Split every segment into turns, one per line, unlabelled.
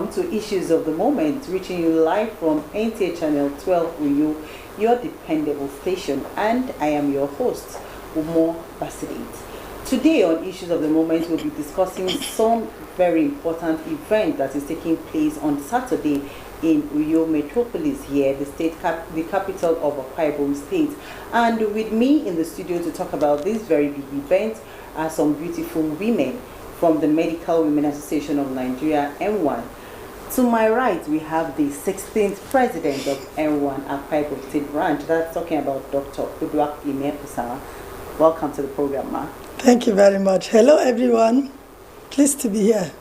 welcome to Issues of the Moment, reaching you live from NTA Channel 12 Uyo, your dependable station, and I am your host, Umo Basidit. Today on Issues of the Moment, we'll be discussing some very important event that is taking place on Saturday in Uyo Metropolis here, the capital of Akwa Ibom State. And with me in the studio to talk about this very big event are some beautiful women from the Medical Women Association of Nigeria, M1. To my right, we have the 16th president of M1 Akwa Ibom State branch. That's talking about Dr. Uduak Ime Osama. Welcome to the program, ma.
Thank you very much. Hello, everyone. Pleased to be here.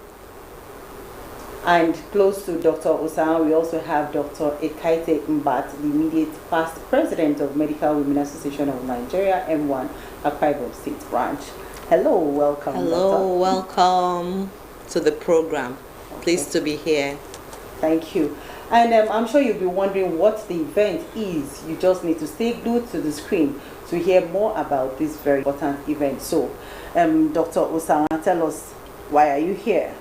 And close to Dr. Osama, we also have Dr. Ekaite Mbat, the immediate past president of Medical Women Association of Nigeria, M1 Akwa Ibom State branch. Hello, welcome.
Hello,
Doctor.
welcome to the program.
Okay.
Pleased to be here.
Thank you. And I'm sure you'll be wondering what the event is. You just need to stay glued to the screen to hear more about this very important event. So, Dr. Osama, tell us, why are you here?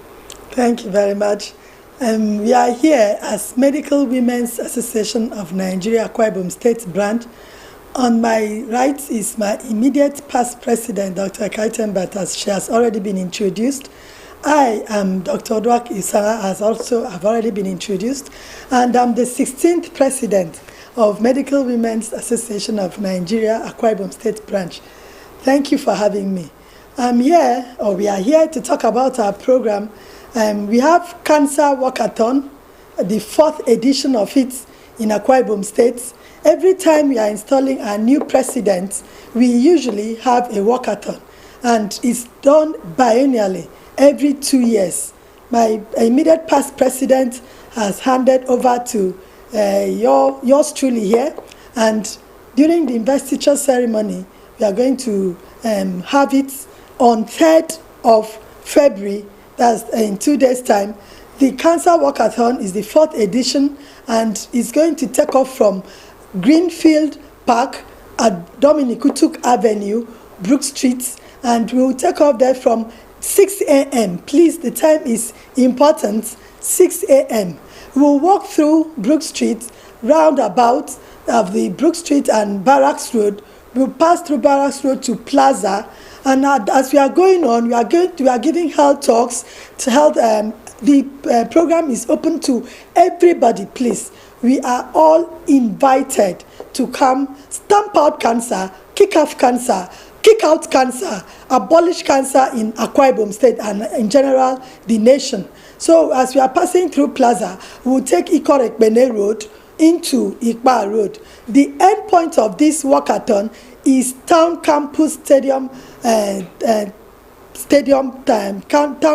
Thank you very much. We are here as Medical Women's Association of Nigeria, Akwa Ibom State branch. On my right is my immediate past president, Dr. Ekaite Mbat, as she has already been introduced. I am Dr. Uduak Isara, as also have already been introduced, and I'm the 16th president of Medical Women's Association of Nigeria, Akwa Ibom State branch. Thank you for having me. We are here to talk about our program. We have Cancer Walkathon, the 4th edition of it in Akwa Ibom State. Every time we are installing a new president, we usually have a walkathon, and it's done biennially, every 2 years. My immediate past president has handed over to yours truly here, and during the investiture ceremony, we are going to have it on 3rd of February, that's in 2 days' time. The Cancer Walkathon is the 4th edition, and it's going to take off from Greenfield Park at Dominic Utuk Avenue, Brook Street, and we will take off there from 6 a.m. Please, the time is important, 6 a.m. We will walk through Brook Street, roundabout of the Brook Street and Barracks Road. We will pass through Barracks Road to Plaza, and as we are going on, we are giving health talks to health. The program is open to everybody, please. We are all invited to come stamp out cancer, kick off cancer, kick out cancer, abolish cancer in Akwa Ibom State and in general the nation. So as we are passing through Plaza, we will take Ikor Ekpene Road into Ikpa Road. The end point of this walkathon is Town Campus Stadium, Town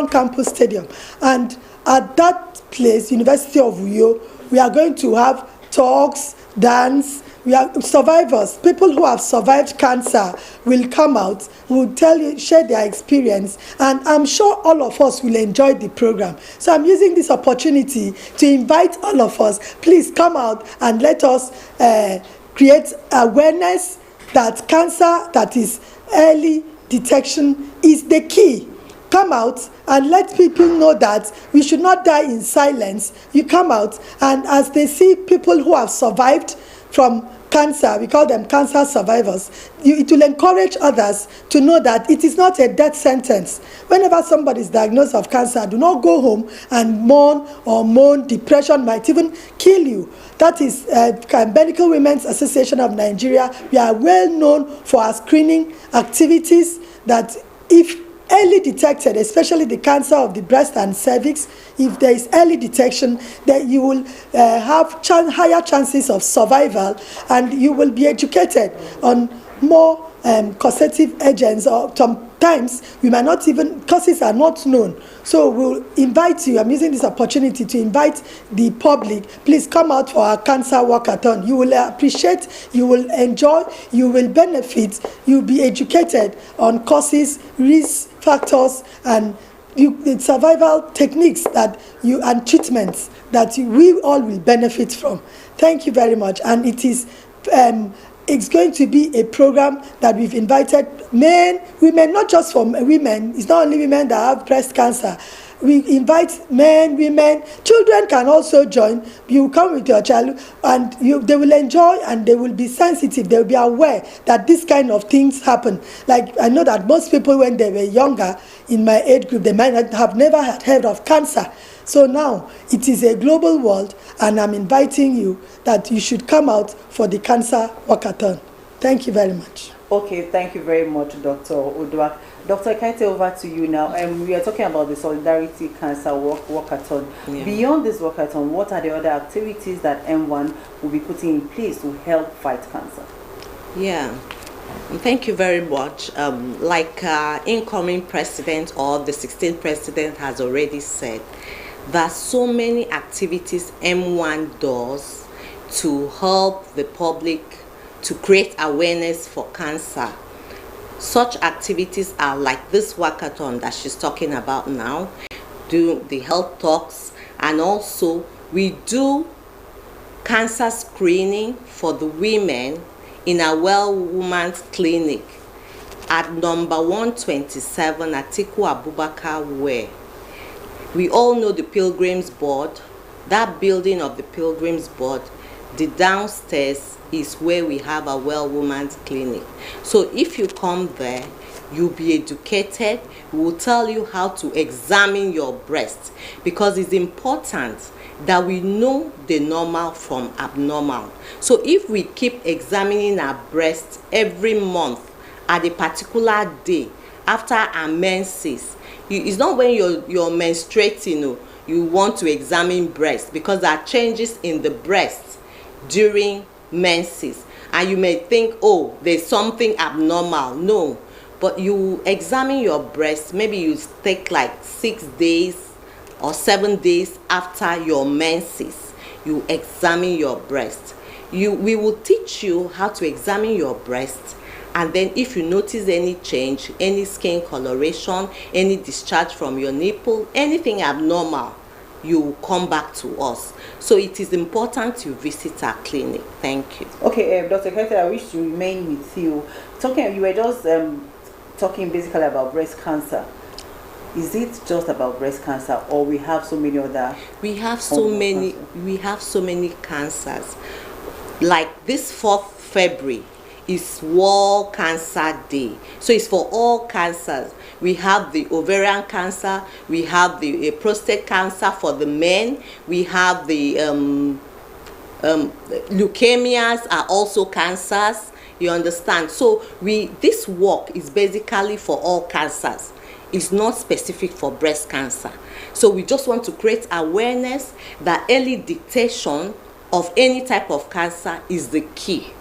Campus Stadium, and at that place, University of Uyo, we are going to have talks, dance. We are survivors. People who have survived cancer will come out, will tell you, share their experience, and I'm sure all of us will enjoy the program. So I'm using this opportunity to invite all of us. Please come out and let us create awareness that cancer that is early detection is the key. Come out and let people know that we should not die in silence. You come out, and as they see people who have survived from cancer, we call them cancer survivors, it will encourage others to know that it is not a death sentence. Whenever somebody is diagnosed of cancer, do not go home and moan. Depression might even kill you. That is Medical Women's Association of Nigeria. We are well known for our screening activities, that if early detected, especially the cancer of the breast and cervix, if there is early detection, then you will have higher chances of survival, and you will be educated on more causative agents, or sometimes we might not even, causes are not known. So we'll invite you, I'm using this opportunity to invite the public, please come out for our Cancer Walkathon. You will appreciate, you will enjoy, you will benefit, you'll be educated on causes, risks, factors, and the survival techniques that you and treatments that we all will benefit from. Thank you very much. And it is it's going to be a program that we've invited men, women, not just for women. It's not only women that have breast cancer. We invite men, women, children can also join. You come with your child and they will enjoy and they will be sensitive. They will be aware that this kind of things happen. Like I know that most people when they were younger in my age group, they might have never had heard of cancer. So now it is a global world and I'm inviting you that you should come out for the cancer walkathon. Thank you very much.
Okay, thank you very much, Dr. Uduak. Dr. Kaite, over to you now. We are talking about the Solidarity Cancer Walkathon.
Yeah.
Beyond this walkathon, what are the other activities that M1 will be putting in place to help fight cancer?
Yeah. Thank you very much. Like incoming president or the 16th president has already said, there are so many activities M1 does to help the public to create awareness for cancer. Such activities are like this walkathon that she's talking about now, do the health talks, and also we do cancer screening for the women in a Well Women's Clinic at number 127 Atiku Abubakar Way. We all know the Pilgrims Board. That building of the Pilgrims Board, the downstairs is where we have a Well Women's Clinic. So if you come there, you'll be educated. We will tell you how to examine your breast, because it's important that we know the normal from abnormal. So if we keep examining our breast every month at a particular day after our menses, it's not when you're menstruating, you want to examine breast, because there are changes in the breast during menses, and you may think, oh, there's something abnormal. No, but you examine your breast, maybe you take like 6 days or 7 days after your menses, you examine your breast. We will teach you how to examine your breast, and then if you notice any change, any skin coloration, any discharge from your nipple, anything abnormal, you come back to us. So it is important you visit our clinic. Thank you.
Okay, Dr. Kaite, I wish to remain with you. You were just talking basically about breast cancer. Is it just about breast cancer, or we have so many other?
We have so many cancers. Like this 4th February is World Cancer Day. So it's for all cancers. We have the ovarian cancer, we have the prostate cancer for the men, we have the leukemias are also cancers, you understand? So this work is basically for all cancers. It's not specific for breast cancer. So we just want to create awareness that early detection of any type of cancer is the key.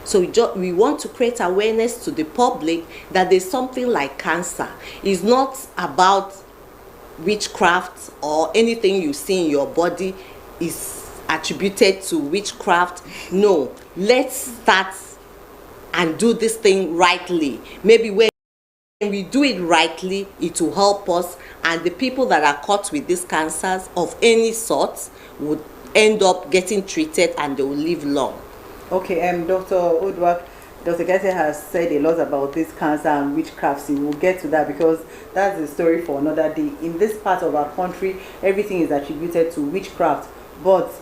So we want to create awareness to the public that there's something like cancer. It's not about witchcraft or anything you see in your body is attributed to witchcraft. No, let's start and do this thing rightly. Maybe when we do it rightly, it will help us, and the people that are caught with these cancers of any sort would end up getting treated and they will live long.
Okay, Dr. Uduak, Dr. Kaite has said a lot about this cancer and witchcraft. So we'll get to that, because that's a story for another day. In this part of our country, everything is attributed to witchcraft. But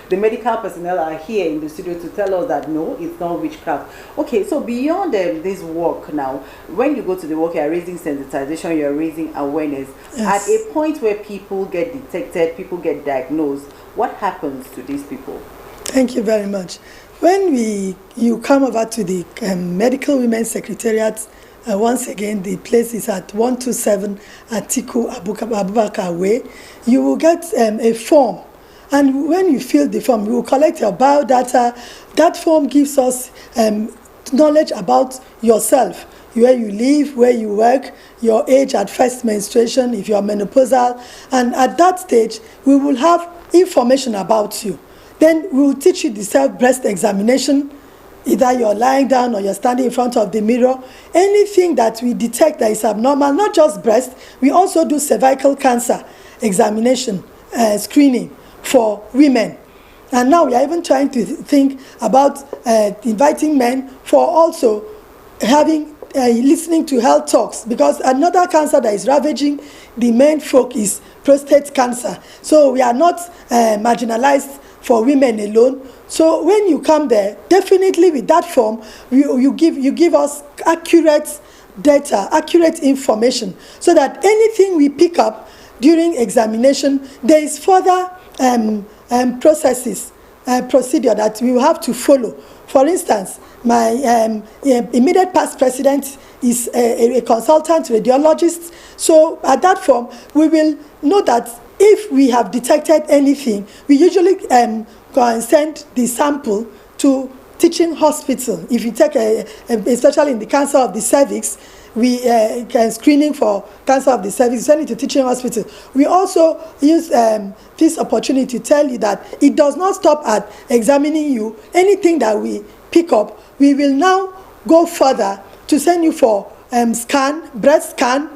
the medical personnel are here in the studio to tell us that no, it's not witchcraft. Okay, so beyond this work now, when you go to the work, you're raising sensitization, you're raising awareness.
Yes.
At a point where people get detected, people get diagnosed, what happens to these people?
Thank you very much. When you come over to the Medical Women's Secretariat, once again, the place is at 127 Atiku Abubakar Way, you will get a form. And when you fill the form, you will collect your biodata. That form gives us knowledge about yourself, where you live, where you work, your age at first menstruation, if you are menopausal. And at that stage, we will have information about you. Then we will teach you the self-breast examination. Either you're lying down or you're standing in front of the mirror. Anything that we detect that is abnormal, not just breast, we also do cervical cancer examination, screening for women. And now we are even trying to think about inviting men for also having listening to health talks, because another cancer that is ravaging the main folk is prostate cancer. So we are not marginalized for women alone. So when you come there, definitely with that form, you give us accurate data, accurate information, so that anything we pick up during examination, there is further procedure that we will have to follow. For instance, my immediate past president is a consultant radiologist. So at that form, we will know that if we have detected anything, we usually go and send the sample to teaching hospital. If you take especially in the cancer of the cervix, we can screening for cancer of the cervix, send it to teaching hospital. We also use this opportunity to tell you that it does not stop at examining you. Anything that we pick up, we will now go further to send you for scan, breast scan,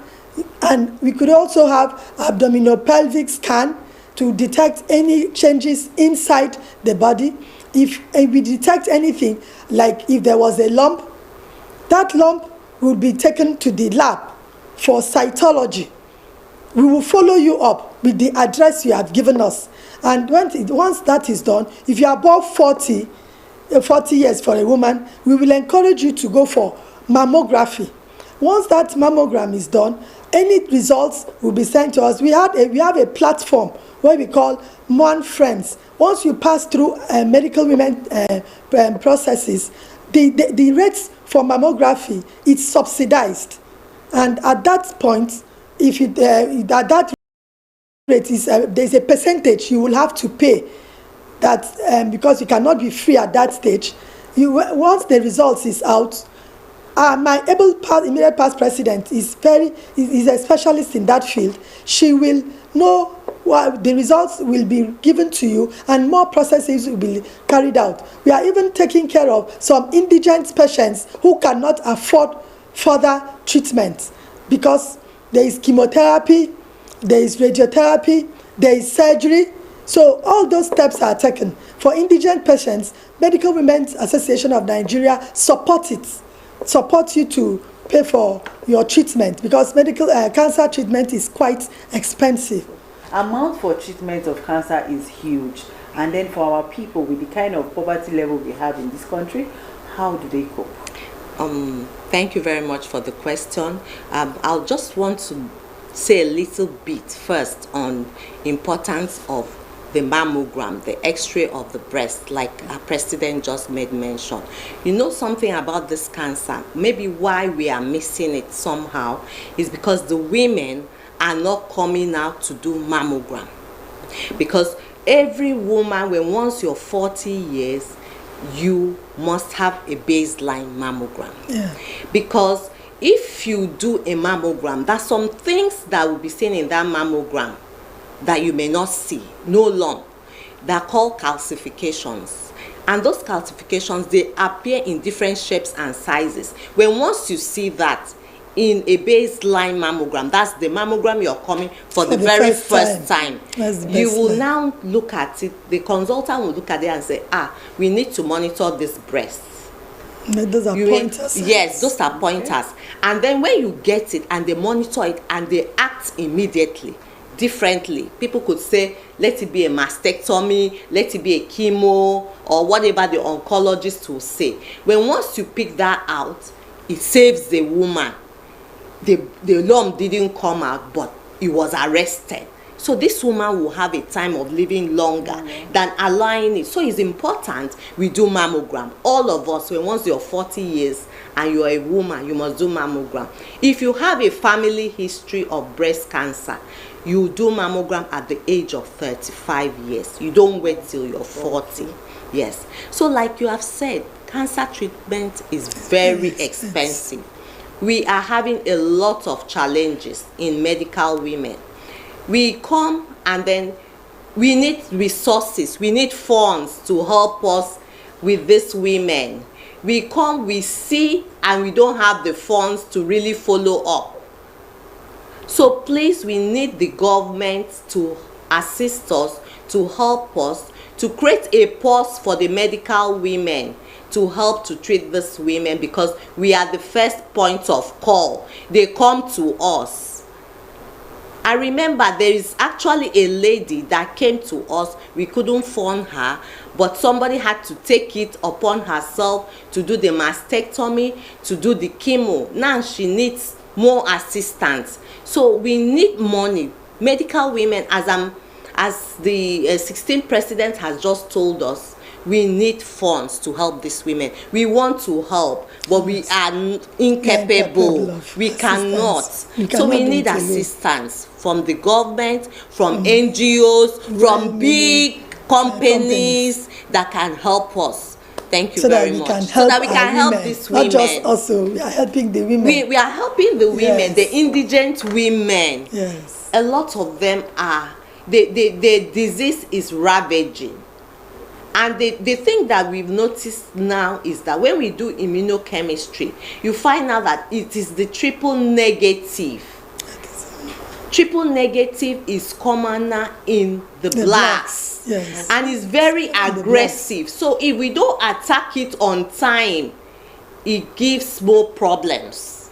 and we could also have abdominopelvic scan to detect any changes inside the body. If we detect anything, like if there was a lump, that lump will be taken to the lab for cytology. We will follow you up with the address you have given us. And once that is done, if you are above 40 years for a woman, we will encourage you to go for mammography. Once that mammogram is done, any results will be sent to us. We have a platform where we call Mon Friends. Once you pass through medical women processes, the rates for mammography is subsidized, and at that point, if that rate is there's a percentage you will have to pay, that because you cannot be free at that stage. Once the results is out, my immediate past president is a specialist in that field. She will know what the results will be given to you, and more processes will be carried out. We are even taking care of some indigent patients who cannot afford further treatment, because there is chemotherapy, there is radiotherapy, there is surgery. So all those steps are taken. For indigent patients, Medical Women's Association of Nigeria supports you to pay for your treatment, because medical cancer treatment is quite expensive.
Amount for treatment of cancer is huge, and then for our people with the kind of poverty level we have in this country, how do they cope?
Thank you very much for the question. I'll just want to say a little bit first on importance of the mammogram, the x-ray of the breast, like our president just made mention. You know something about this cancer, maybe why we are missing it somehow, is because the women are not coming out to do mammogram. Because every woman, when once you're 40 years, you must have a baseline mammogram.
Yeah.
Because if you do a mammogram, there's some things that will be seen in that mammogram that you may not see, no lump. They're called calcifications. And those calcifications, they appear in different shapes and sizes. When once you see that in a baseline mammogram, that's the mammogram you're coming for the very first time. You will now look at it, the consultant will look at it and say, we need to monitor this breast.
Those are pointers.
Yes, those are pointers. And then when you get it and they monitor it and they act immediately, differently. People could say, let it be a mastectomy, let it be a chemo, or whatever the oncologist will say. When once you pick that out, it saves the woman. The lump didn't come out, but it was arrested. So this woman will have a time of living longer than allowing it. So it's important we do mammogram. All of us, when once you're 40 years and you're a woman, you must do mammogram. If you have a family history of breast cancer, you do mammogram at the age of 35 years. You don't wait till you're 40. Yes. So like you have said, cancer treatment is very expensive. We are having a lot of challenges in medical women. We come and then we need resources, we need funds to help us with these women. We come, we see, and we don't have the funds to really follow up. So please, we need the government to assist us, to help us, to create a pause for the medical women to help to treat these women, because we are the first point of call. They come to us. I remember there is actually a lady that came to us. We couldn't phone her, but somebody had to take it upon herself to do the mastectomy, to do the chemo. Now she needs more assistance. So we need money. Medical women, as the 16th president has just told us, we need funds to help these women. We want to help, but we are incapable. We cannot. So we need assistance from the government, from NGOs, from big companies that can help us. Thank you very much. So that we can help these women.
Not just also, we are helping the women.
We are helping the women, the indigent women.
Yes.
A lot of them are, the disease is ravaging. And the thing that we've noticed now is that when we do immunochemistry, you find out that it is the triple negative. Triple negative is commoner in the blacks.
Yes.
And it's very aggressive. So if we don't attack it on time, it gives more problems.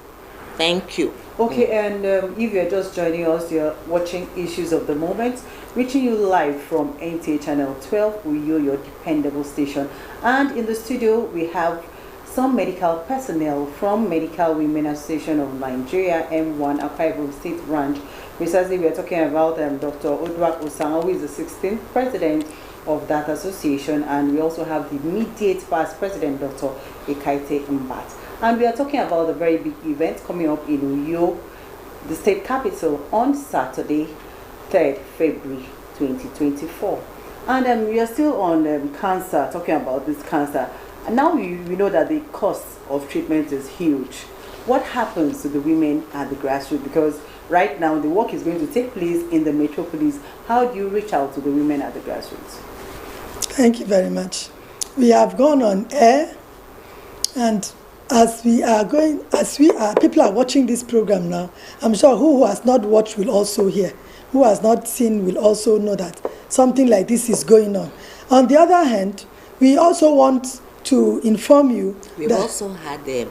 Thank you.
Okay, and if you're just joining us, you're watching Issues of the Moment, reaching you live from NTA Channel 12, Uyo, your dependable station. And in the studio, we have some medical personnel from Medical Women Association of Nigeria, M1, Akwa Ibom State Branch. Precisely, we are talking about Dr. Uduak Osanga, who is the 16th president of that association, and we also have the immediate past president, Dr. Ekaite Mbat. And we are talking about the very big event coming up in Uyo, the state capital, on Saturday, 3rd February 2024. And we are still on cancer, talking about this cancer. And now we know that the cost of treatment is huge. What happens to the women at the grassroots? Because right now the work is going to take place in the metropolis. How do you reach out to the women at the grassroots?
Thank you very much. We have gone on air, and people are watching this program now. I'm sure who has not watched will also hear. Who has not seen will also know that something like this is going on. On the other hand, we also want to inform you.
We've also had the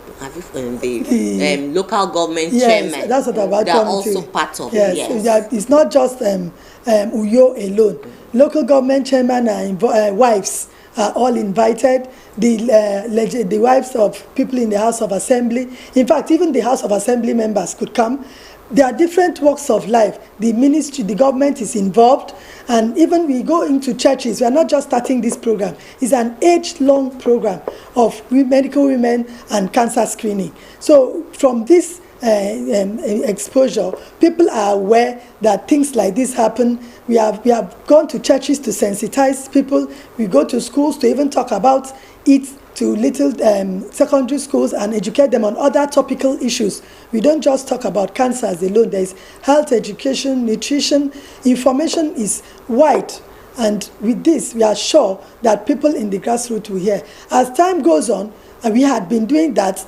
local government chairman.
Yes, that's what I'm about.
They're also part of it.
Yes, it's not just Uyo alone. Local government chairman and wives are all invited. The wives of people in the House of Assembly. In fact, even the House of Assembly members could come. There are different walks of life. The ministry, the government is involved, and even we go into churches. We are not just starting this program. It's an age-long program of medical women and cancer screening. So from this exposure, people are aware that things like this happen. We have gone to churches to sensitize people. We go to schools to even talk about it, to little secondary schools, and educate them on other topical issues. We don't just talk about cancers alone. There is health education, nutrition. Information is wide. And with this, we are sure that people in the grassroots will hear. As time goes on, and we had been doing that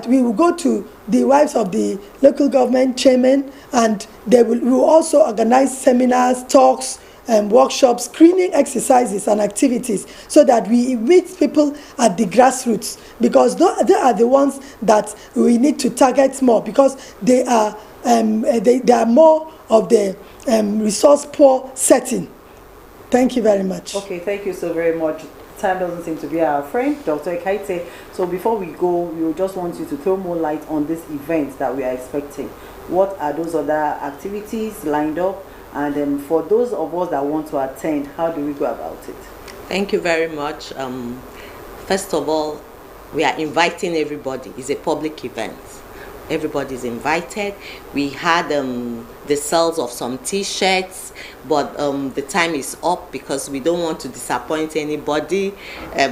we will go to the wives of the local government chairman, and we will also organize seminars, talks, workshops, screening exercises and activities, so that we meet people at the grassroots, because they are the ones that we need to target more, because they are more of the resource poor setting. Thank you very much.
Okay, thank you so very much. Time doesn't seem to be our friend, Dr. Ekaite. So before we go, we just want you to throw more light on this event that we are expecting. What are those other activities lined up? And for those of us that want to attend, how do we go about it?
Thank you very much. First of all, we are inviting everybody. It's a public event. Everybody's invited. We had the sales of some T-shirts, but the time is up because we don't want to disappoint anybody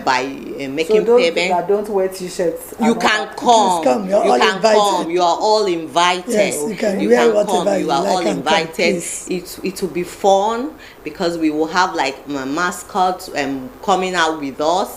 by making payment.
That don't wear T-shirts.
You can come. You can come. You are all invited.
Yes, you can come.
You are all invited. It will be fun because we will have like mascots coming out with us.